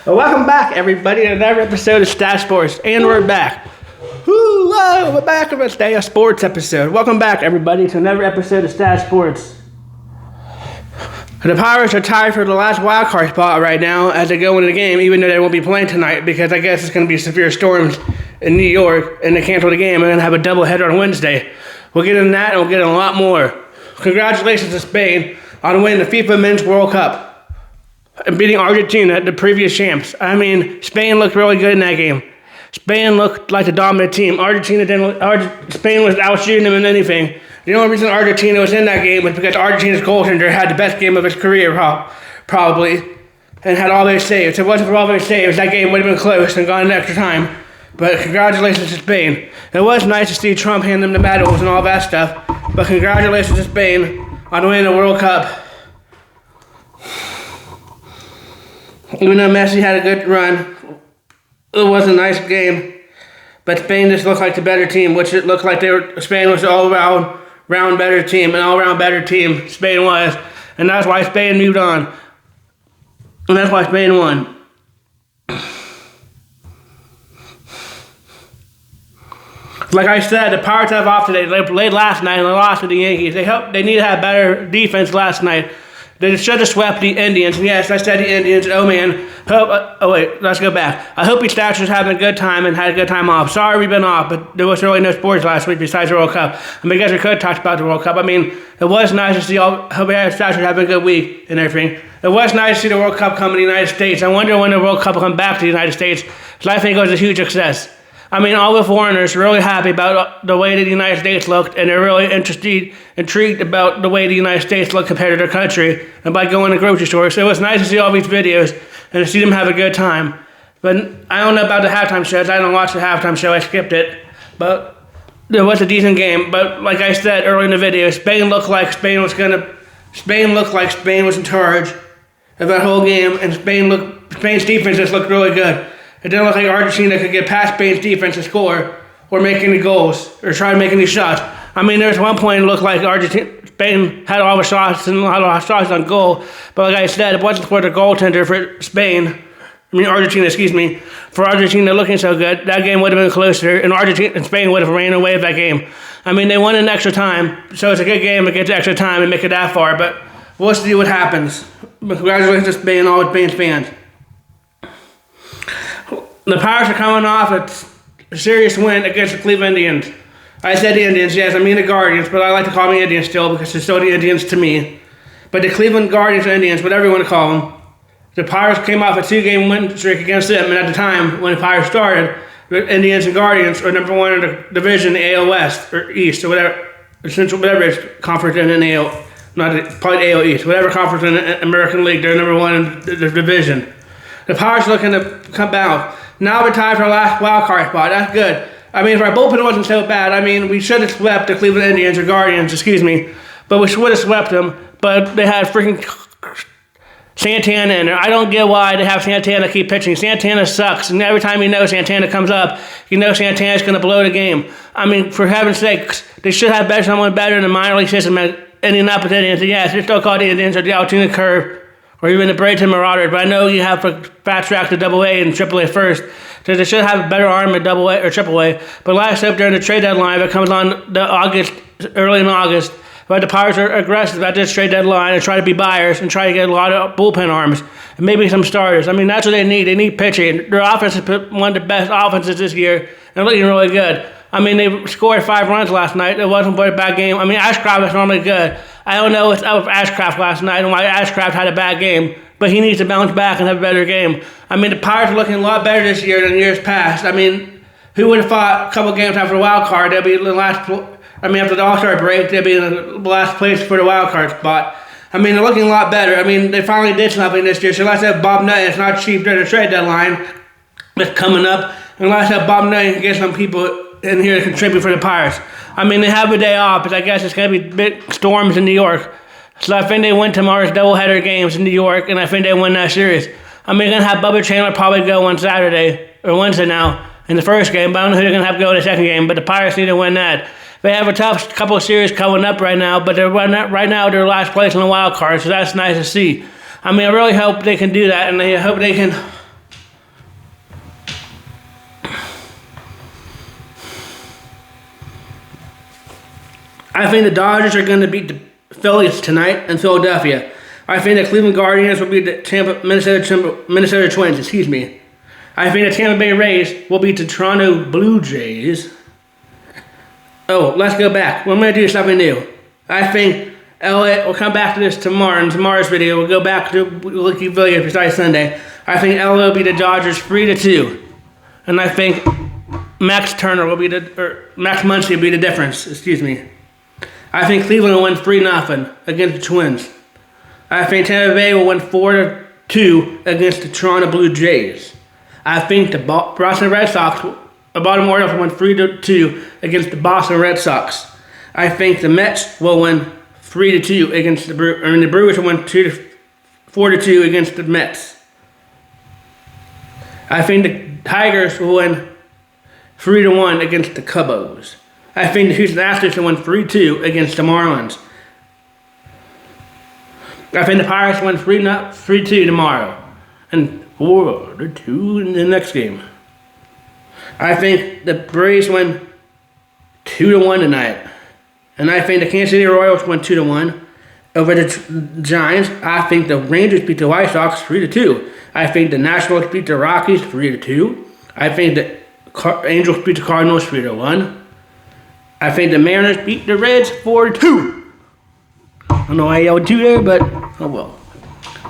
Well, welcome back, everybody, to another episode of Stache Sports, and we're back. Hello, we're back with a Day of Sports episode. Welcome back, everybody, to another episode of Stache Sports. The Pirates are tied for the last wild card spot right now as they go into the game, even though they won't be playing tonight because I guess it's going to be severe storms in New York, and they canceled the game and going to have a doubleheader on Wednesday. We'll get into that, and we'll get into a lot more. Congratulations to Spain on winning the FIFA Men's World Cup and beating Argentina, the previous champs. I mean, Spain looked really good in that game. Spain looked like the dominant team. Spain was outshooting them in anything. The only reason Argentina was in that game was because Argentina's goaltender had the best game of his career, probably, and had all those saves. If it wasn't for all those saves, that game would have been close and gone in extra time. But congratulations to Spain. It was nice to see Trump hand them the medals and all that stuff, but congratulations to Spain on winning the World Cup. Even though Messi had a good run, it was a nice game. But Spain just looked like the better team, which it looked like Spain was an all-round better team, an all-round better team. Spain was, and that's why Spain moved on, and that's why Spain won. Like I said, the Pirates have off today. They played last night and they lost to the Yankees. They need to have better defense last night. They should have swept the Indians. And yes, I said the Indians. Oh, man. Let's go back. I hope Stache was having a good time and had a good time off. Sorry we've been off, but there was really no sports last week besides the World Cup. I mean, I guess we could talk about the World Cup. I mean, it was nice to see hope Stache was having a good week and everything. It was nice to see the World Cup come to the United States. I wonder when the World Cup will come back to the United States, because I think it was a huge success. I mean, all the foreigners are really happy about the way that the United States looked, and they're really intrigued about the way the United States looked compared to their country, and by going to grocery stores. So it was nice to see all these videos and to see them have a good time. But I don't know about the halftime shows. I didn't watch the halftime show. I skipped it. But it was a decent game. But like I said earlier in the video, Spain looked like Spain was in charge of that whole game, and Spain's defense just looked really good. It didn't look like Argentina could get past Spain's defense and score or make any goals or try to make any shots. I mean, there was one point it looked like Spain had all the shots and had a lot of shots on goal. But like I said, it wasn't for the goaltender for Argentina, for Argentina looking so good, that game would have been closer, and Spain would have ran away with that game. I mean, they won in extra time, so it's a good game to get to extra time and make it that far. But we'll see what happens. But congratulations to Spain and all the Spain fans. The Pirates are coming off a serious win against the Cleveland Indians. I said the Indians, yes, I mean the Guardians, but I like to call them the Indians still because they're still the Indians to me. But the Cleveland Guardians or Indians, whatever you want to call them, the Pirates came off a 2-game win streak against them, and at the time when the Pirates started, the Indians and Guardians are number one in the division, the AL West or East or whatever, whatever it's conference in the AL, probably AL East, whatever conference in the American League, they're number one in the division. The Pirates are looking to come out. Now we're tied for our last wild card spot. That's good. I mean, if our bullpen wasn't so bad, I mean, we should have swept the Cleveland Indians or Guardians, but we would have swept them. But they had freaking Santana in there. I don't get why they have Santana keep pitching. Santana sucks, and every time Santana comes up, Santana's going to blow the game. I mean, for heaven's sakes, they should have someone better in the minor league system at Indianapolis Indians. Yes, they're still called the Indians or the Altoona Curve, or even the Bradenton Marauders, but I know you have to fast track to AA and AAA first, so they should have a better arm at AA or AAA. But last up during the trade deadline that comes on early in August, but the Pirates are aggressive at this trade deadline and try to be buyers and try to get a lot of bullpen arms and maybe some starters. I mean, that's what they need. They need pitching. Their offense is one of the best offenses this year and looking really good. I mean, they scored 5 runs last night. It wasn't a bad game. I mean, Ashcraft is normally good. I don't know what's up with Ashcraft last night and why Ashcraft had a bad game, but he needs to bounce back and have a better game. I mean, the Pirates are looking a lot better this year than years past. I mean, who would have thought a couple games after the wild card, they'll be in the last, after the All-Star break, they'll be in the last place for the wild card spot. I mean, they're looking a lot better. I mean, they finally did something this year. So let's have Bob Nutton. It's not cheap during the trade deadline that's coming up. And let's have Bob Nutton can get some people in here to contribute for the Pirates. I mean, they have a day off, but I guess it's going to be big storms in New York. So I think they win tomorrow's doubleheader games in New York, and I think they win that series. I mean, they're going to have Bubba Chandler probably go on Saturday, or Wednesday now, in the first game, but I don't know who they're going to have go in the second game, but the Pirates need to win that. They have a tough couple of series coming up right now, but right now they're last place in the wild card, so that's nice to see. I mean, I really hope they can do that, and I hope they can I think the Dodgers are going to beat the Phillies tonight in Philadelphia. I think the Cleveland Guardians will beat the Minnesota Twins. Excuse me. I think the Tampa Bay Rays will beat the Toronto Blue Jays. Oh, let's go back. We're going to do something new. I think LA, we'll come back to this tomorrow in tomorrow's video. We'll go back to Lucky Video besides Sunday. I think LA will beat the Dodgers 3-2. And I think Max Muncy will be the difference. Excuse me. I think Cleveland will win 3-0 against the Twins. I think Tampa Bay will win 4-2 against the Toronto Blue Jays. I think the Boston Red Sox, Baltimore Orioles will win 3-2 against the Boston Red Sox. I think the Mets will win 3-2 against the Brewers. I mean, the Brewers will win 4-2 against the Mets. I think the Tigers will win 3-1 against the Cubs. I think the Houston Astros will win 3-2 against the Marlins. I think the Pirates win 3-2 tomorrow. And 4-2 in the next game. I think the Braves win 2-1 tonight. And I think the Kansas City Royals win 2-1 over the Giants. I think the Rangers beat the White Sox 3-2. I think the Nationals beat the Rockies 3-2. I think the Angels beat the Cardinals 3-1. I think the Mariners beat the Reds 4-2. I don't know why I yelled 2 there, but oh well.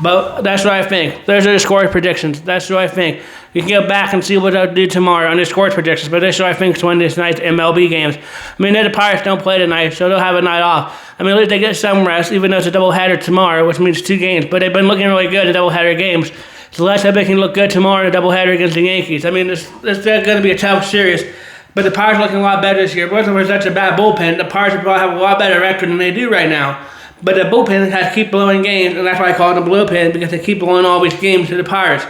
But that's what I think. Those are the score predictions. That's what I think. You can go back and see what I'll do tomorrow on the score predictions. But that's what I think is one of this night's MLB games. I mean, the Pirates don't play tonight, so they'll have a night off. I mean, at least they get some rest, even though it's a doubleheader tomorrow, which means 2 games. But they've been looking really good at doubleheader games. So let's hope they can look good tomorrow in a doubleheader against the Yankees. I mean, this is going to be a tough series. But the Pirates are looking a lot better this year. It wasn't such a bad bullpen. The Pirates will probably have a lot better record than they do right now. But the bullpen has to keep blowing games, and that's why I call it the bullpen, because they keep blowing all these games to the Pirates.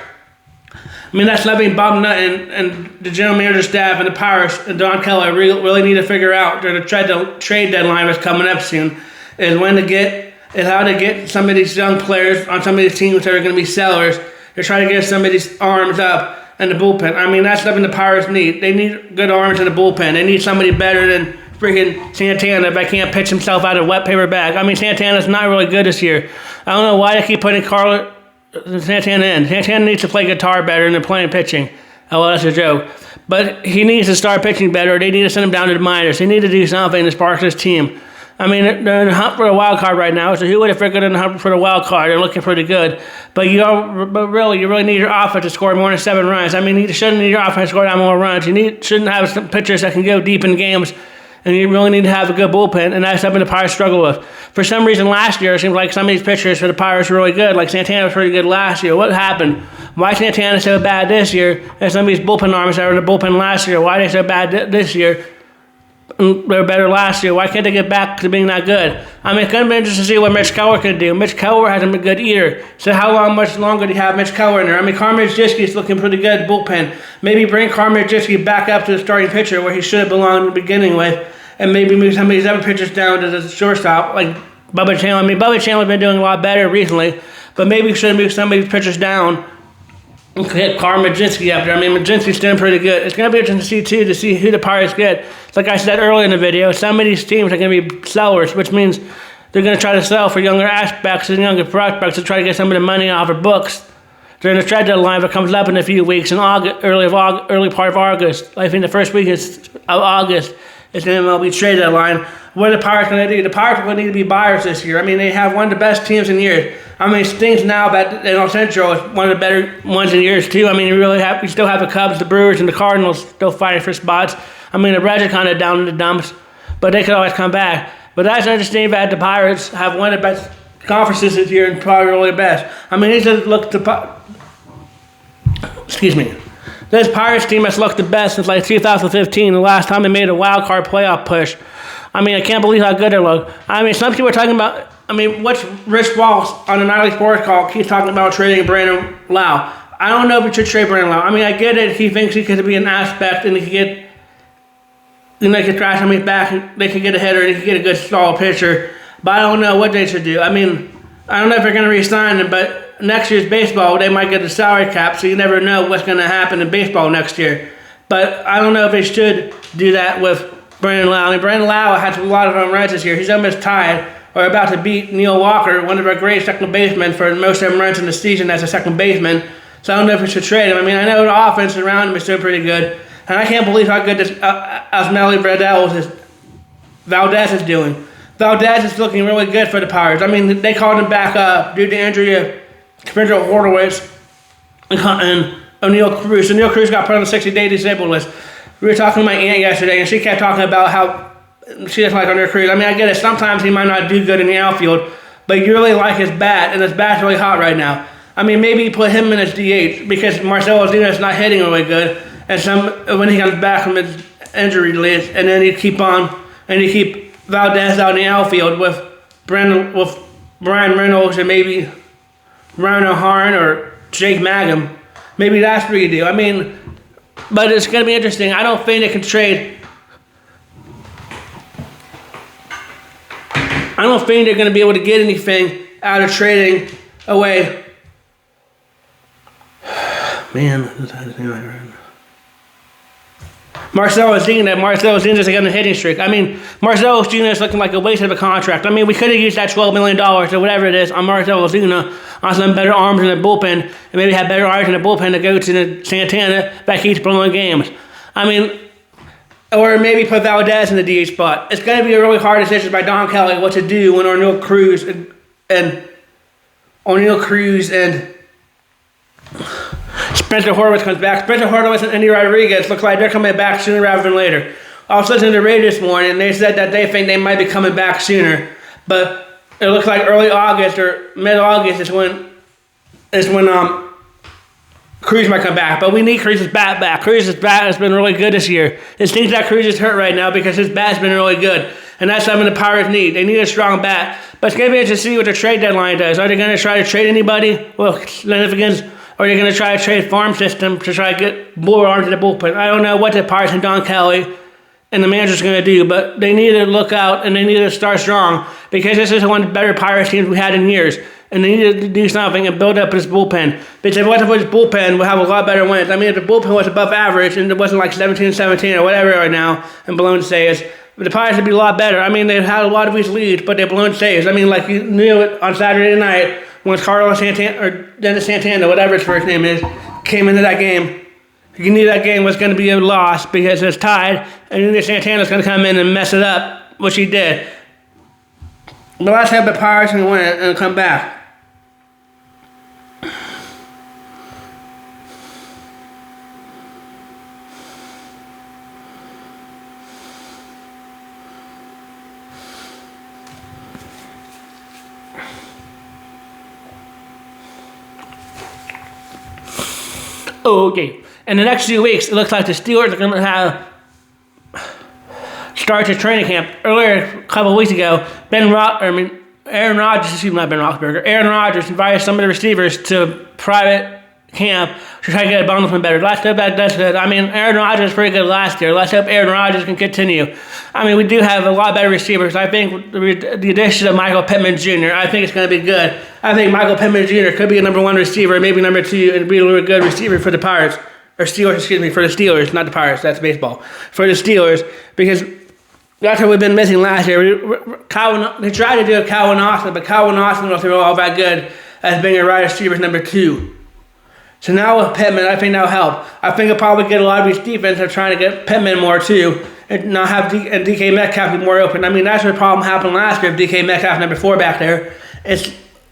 I mean, that's something Bob Nutt and the general manager staff and the Pirates and Don Keller really need to figure out during the trade deadline that's coming up soon, is how to get some of these young players on some of these teams that are going to be sellers. They're trying to get some of these arms up in the bullpen. I mean, that's something the Pirates need. They need good arms in the bullpen. They need somebody better than freaking Santana if I can't pitch himself out of a wet paper bag. I mean, Santana's not really good this year. I don't know why they keep putting Santana in. Santana needs to play guitar better than playing pitching. Oh, well, that's a joke. But he needs to start pitching better. They need to send him down to the minors. They need to do something to spark this team. I mean, they're in the hunt for a wild card right now, so who would have figured in the hunt for the wild card? They're looking pretty good. But really, you really need your offense to score more than 7 runs. I mean, you shouldn't need your offense to score down more runs. Shouldn't have some pitchers that can go deep in games. And you really need to have a good bullpen, and that's something the Pirates struggle with. For some reason last year, it seemed like some of these pitchers for the Pirates were really good. Like Santana was pretty good last year. What happened? Why is Santana so bad this year? And some of these bullpen arms that were in the bullpen last year, why are they so bad this year? They were better last year. Why can't they get back to being that good? I mean, it's going to be interesting to see what Mitch Keller can do. Mitch Keller hasn't been good either. So much longer do you have Mitch Keller in there? I mean, Carmen Majewski's looking pretty good bullpen. Maybe bring Carmen Majewski back up to the starting pitcher where he should have belonged in the beginning with. And maybe move some of these other pitchers down to the shortstop, like Bubba Chandler. I mean, Bubba Chandler's been doing a lot better recently, but maybe we should move some of these pitchers down and hit Carmen Majewski up there. I mean, Majewski's doing pretty good. It's going to be interesting to see who the Pirates get. Like I said earlier in the video, some of these teams are going to be sellers, which means they're going to try to sell for younger aspects and younger prospects to try to get some of the money off their books during the trade deadline that comes up in a few weeks in August, early part of August. I think the first week of August. It's an MLB trade deadline. What are the Pirates going to do? The Pirates are going to need to be buyers this year. I mean, they have one of the best teams in years. I mean, it stings now that NL Central is one of the better ones in years, too. I mean, you still have the Cubs, the Brewers, and the Cardinals still fighting for spots. I mean, the Reds are kind of down in the dumps, but they could always come back. But that's interesting that the Pirates have one of the best conferences this year and probably really the best. I mean, these just look This Pirates team has looked the best since like 2015, the last time they made a wild card playoff push. I mean, I can't believe how good they look. I mean, some people are talking about, what's Rich Walsh on the Nightly Sports Call keeps talking about trading Brandon Lau. I don't know if we should trade Brandon Lau. I mean, I get it. He thinks he could be an aspect and he could get, they could try somebody back, they could get a hitter and he could get a good solid pitcher. But I don't know what they should do. I mean, I don't know if they're going to re-sign him, but next year's baseball, they might get a salary cap, so you never know what's going to happen in baseball next year. But I don't know if they should do that with Brandon Lau. I mean, Brandon Lau had a lot of home runs this year. He's almost tied or about to beat Neil Walker, one of our great second basemen for most home runs in the season as a second baseman. So I don't know if we should trade him. I mean, I know the offense around him is still pretty good, and I can't believe how good this Valdez is doing. Valdez is looking really good for the Pirates. I mean, they called him back up due to injury of Spencer Horowitz and O'Neal Cruz. O'Neal Cruz got put on the 60-day disabled list. We were talking to my aunt yesterday, and she kept talking about how she doesn't like O'Neal Cruz. I mean, I get it. Sometimes he might not do good in the outfield, but you really like his bat, and his bat's really hot right now. I mean, maybe you put him in as DH because Marcell Ozuna not hitting really good, and when he comes back from his injury list, and then you keep Valdez out in the outfield with Brian Reynolds and maybe Ryan O'Harn or Jake Mangum. Maybe that's what you do. I mean, but it's going to be interesting. I don't think they can trade. I don't think they're going to be able to get anything out of trading away. Man, Marcell Ozuna is on a hitting streak. I mean, Marcell Ozuna is looking like a waste of a contract. I mean, we could have used that $12 million or whatever it is on Marcell Ozuna on some better arms in the bullpen, and maybe have better arms in the bullpen to go to the Santana that keeps blowing games. I mean, or maybe put Valdez in the DH spot. It's going to be a really hard decision by Don Kelly what to do when O'Neal Cruz and Spencer Horowitz comes back. Spencer Horowitz and Andy Rodriguez look like they're coming back sooner rather than later. I was listening to the radio this morning, and they said that they think they might be coming back sooner. But it looks like early August or mid-August is when Cruz might come back. But we need Cruz's bat back. Cruz's bat has been really good this year. It seems that Cruz is hurt right now because his bat's been really good. And that's something the Pirates need. They need a strong bat. But it's going to be interesting to see what the trade deadline does. Are they going to try to trade anybody? Well, significance. Or are they going to try to trade farm system to try to get more arms in the bullpen? I don't know what the Pirates and Don Kelly and the manager's going to do, but they need to look out and they need to start strong because this is one of the better Pirates teams we had in years. And they need to do something and build up this bullpen. Because if it wasn't for this bullpen, we'll have a lot better wins. I mean, if the bullpen was above average and it wasn't like 17-17 or whatever right now, and blown saves, the Pirates would be a lot better. I mean, they've had a lot of these leads, but they've blown saves. I mean, like you knew it on Saturday night when Carlos Santana, or Dennis Santana, whatever his first name is, came into that game. You knew that game was going to be a loss because it's tied, and you knew Santana's going to come in and mess it up, which he did. But let's have the Pirates and win it and come back. Okay. In the next few weeks, it looks like the Steelers are going to start their training camp. Earlier, a couple of weeks ago, Aaron Rodgers invited some of the receivers to private camp to try to get a bundle from better. Let's hope that does good. I mean, Aaron Rodgers was pretty good last year. Let's hope Aaron Rodgers can continue. I mean, we do have a lot better receivers. I think the addition of Michael Pittman Jr., I think it's going to be good. I think Michael Pittman Jr. could be a number one receiver, maybe number two, and be a really good receiver for the Pirates. Or Steelers, for the Steelers, not the Pirates, that's baseball. For the Steelers, because that's what we've been missing last year. They tried to do a Calvin Austin, but Calvin Austin wasn't all that good as being a wide receiver number two. So now with Pittman, I think that'll help. I think he'll probably get a lot of these defense of trying to get Pittman more too, and not have DK Metcalf be more open. I mean, that's the problem happened last year with DK Metcalf number 4 back there.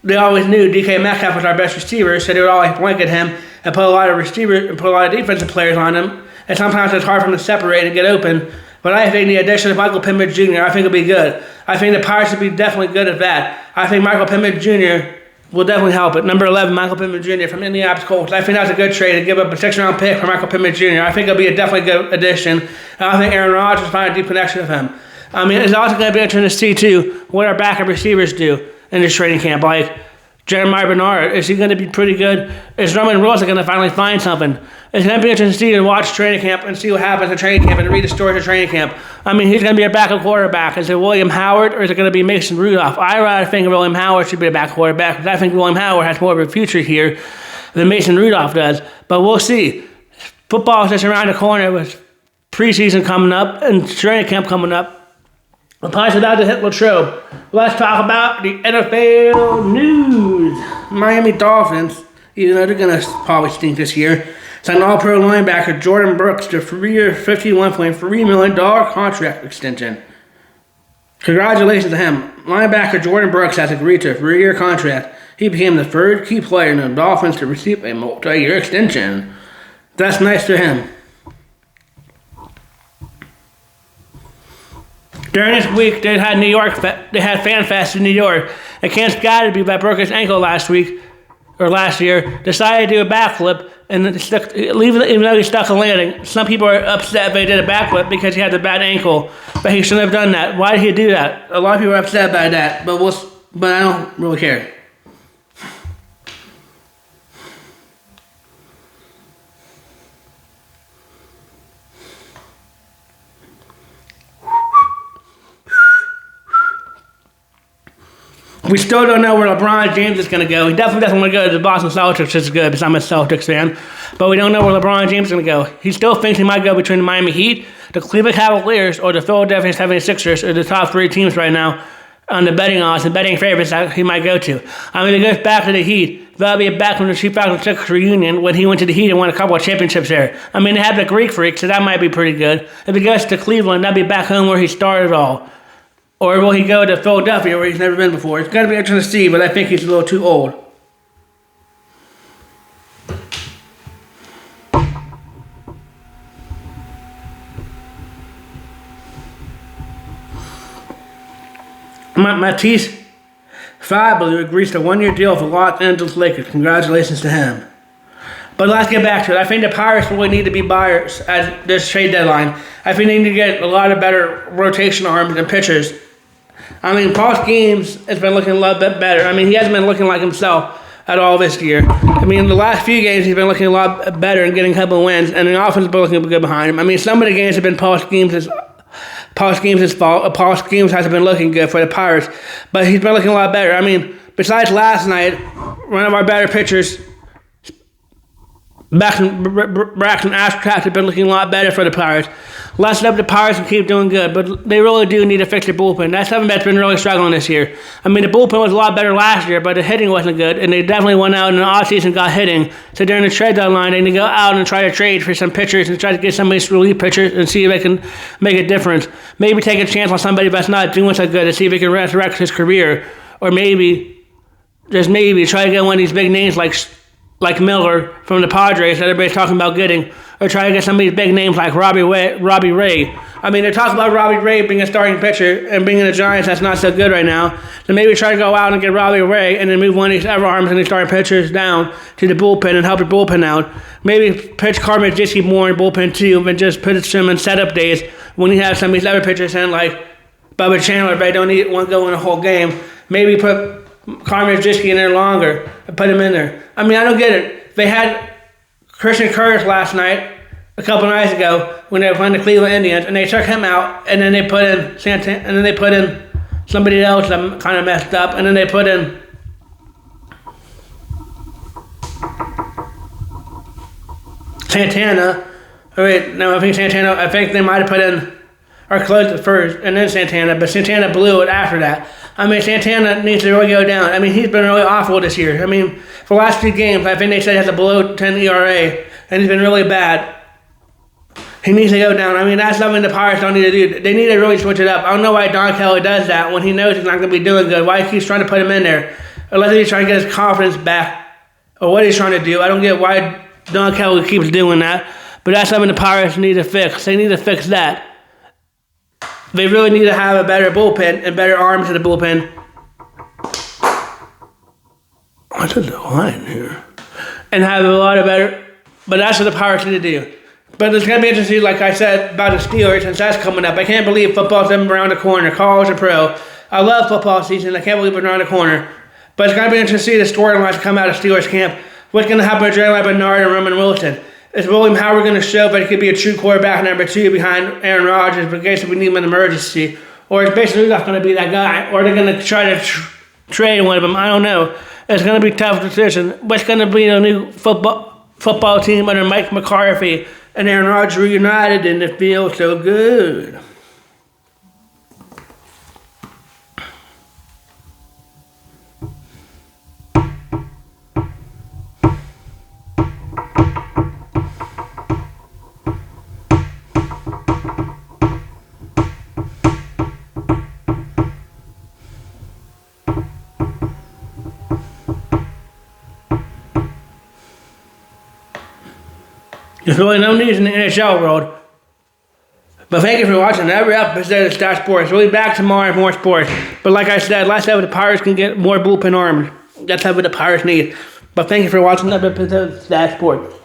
They always knew DK Metcalf was our best receiver, so they would always blanket him and put a lot of receivers and put a lot of defensive players on him. And sometimes it's hard for him to separate and get open. But I think the addition of Michael Pittman Jr., I think will be good. I think the Pirates will be definitely good at that. I think Michael Pittman Jr. will definitely help it. Number 11, Michael Pittman Jr. from Indianapolis Colts. I think that's a good trade to give up a 6th-round pick for Michael Pittman Jr. I think it'll be a definitely good addition. And I think Aaron Rodgers will find a deep connection with him. I mean, it's also going to be interesting to see, too, what our backup receivers do in this training camp. Like Jeremiah Bernard, is he going to be pretty good? Is Roman Rosa going to finally find something? It's going to be interesting to see and watch training camp and see what happens at training camp and read the stories of training camp. I mean, he's going to be a backup quarterback. Is it William Howard or is it going to be Mason Rudolph? I rather think William Howard should be a backup quarterback because I think William Howard has more of a future here than Mason Rudolph does. But we'll see. Football is just around the corner with preseason coming up and training camp coming up. The Pirates about to hit Latrobe. Let's talk about the NFL news. Miami Dolphins, even though they're going to probably stink this year, signed All-Pro linebacker Jordan Brooks to a 3-year, $51.3 million contract extension. Congratulations to him. Linebacker Jordan Brooks has agreed to a 3-year contract. He became the third key player in the Dolphins to receive a multi-year extension. That's nice to him. During this week, they had Fan Fest in New York. And Cam Scotty, that broke his ankle last year, decided to do a backflip, and even though he stuck a landing. Some people are upset that he did a backflip because he had a bad ankle, but he shouldn't have done that. Why did he do that? A lot of people are upset by that, but I don't really care. We still don't know where LeBron James is going to go. He definitely doesn't want to go to the Boston Celtics, which is good because I'm a Celtics fan. But we don't know where LeBron James is going to go. He still thinks he might go between the Miami Heat, the Cleveland Cavaliers, or the Philadelphia 76ers, or the top 3 teams right now on the betting odds and betting favorites that he might go to. I mean, if he goes back to the Heat, that'll be back from the 2006 reunion when he went to the Heat and won a couple of championships there. I mean, they have the Greek Freak, so that might be pretty good. If he goes to Cleveland, that'll be back home where he started all. Or will he go to Philadelphia where he's never been before? It's going to be interesting to see, but I think he's a little too old. Matisse Thybulle agrees to a 1-year deal for Los Angeles Lakers. Congratulations to him. But let's get back to it. I think the Pirates really need to be buyers at this trade deadline. I think they need to get a lot of better rotation arms and pitchers. I mean, Paul Skeens has been looking a lot bit better. I mean, he hasn't been looking like himself at all this year. I mean, in the last few games, he's been looking a lot better and getting a couple of wins, and the offense has been looking good behind him. I mean, some of the games have been Paul Skeens' fault. Paul Skeens hasn't been looking good for the Pirates, but he's been looking a lot better. I mean, besides last night, one of our better pitchers, Braxton Ashcraft, have been looking a lot better for the Pirates. Let's hope the Pirates can keep doing good, but they really do need to fix their bullpen. That's something that's been really struggling this year. I mean, the bullpen was a lot better last year, but the hitting wasn't good, and they definitely went out in the offseason and got hitting. So during the trade deadline, they need to go out and try to trade for some pitchers and try to get some of these relief pitchers and see if they can make a difference. Maybe take a chance on somebody that's not doing so good to see if he can resurrect his career, or maybe, just maybe, try to get one of these big names like Miller from the Padres that everybody's talking about getting, or try to get some of these big names like Robbie Ray. I mean, they're talking about Robbie Ray being a starting pitcher and being in the Giants that's not so good right now. So maybe try to go out and get Robbie Ray and then move one of these other arms and these starting pitchers down to the bullpen and help the bullpen out. Maybe pitch Carmen Jissy more in bullpen too, and just put him in setup days when you have some of these other pitchers in like Bubba Chandler, but they don't need one go in the whole game. Maybe put Carmen Jissy in there longer and put him in there. I mean, I don't get it. They had Christian Curtis last night, a couple nights ago, when they were playing the Cleveland Indians, and they took him out, and then they put in Santana, and then they put in somebody else that kind of messed up, and then they put in Santana. Oh, wait, no, I think they might have put in, or closed it first, and then Santana, but Santana blew it after that. I mean, Santana needs to really go down. I mean, he's been really awful this year. I mean, for the last 2 games, I think they said he has a below 10 ERA, and he's been really bad. He needs to go down. I mean, that's something the Pirates don't need to do. They need to really switch it up. I don't know why Don Kelly does that when he knows he's not going to be doing good. Why he keeps trying to put him in there. Unless he's trying to get his confidence back, or what he's trying to do. I don't get why Don Kelly keeps doing that. But that's something the Pirates need to fix. They need to fix that. They really need to have a better bullpen and better arms in the bullpen. What's the line here? And have a lot of better. But that's what the Pirates need to do. But it's going to be interesting, like I said, about the Steelers, since that's coming up. I can't believe football's around the corner, college and pro. I love football season. I can't believe it's around the corner. But it's going to be interesting to see the storylines come out of Steelers camp. What's going to happen with Jalen Bernard and Roman Wilson? It's really how we're going to show that he could be a true quarterback number 2 behind Aaron Rodgers, but in case we need him in emergency. Or it's basically not going to be that guy. Or they're going to try to trade one of them. I don't know. It's going to be a tough decision. What's going to be the new football team under Mike McCarthy and Aaron Rodgers reunited, and it feels so good. There's really no news in the NHL world. But thank you for watching every episode of Stache Sports. We'll be back tomorrow with more sports. But like I said, let's hope the Pirates can get more bullpen arms. That's what the Pirates need. But thank you for watching another episode of Stache Sports.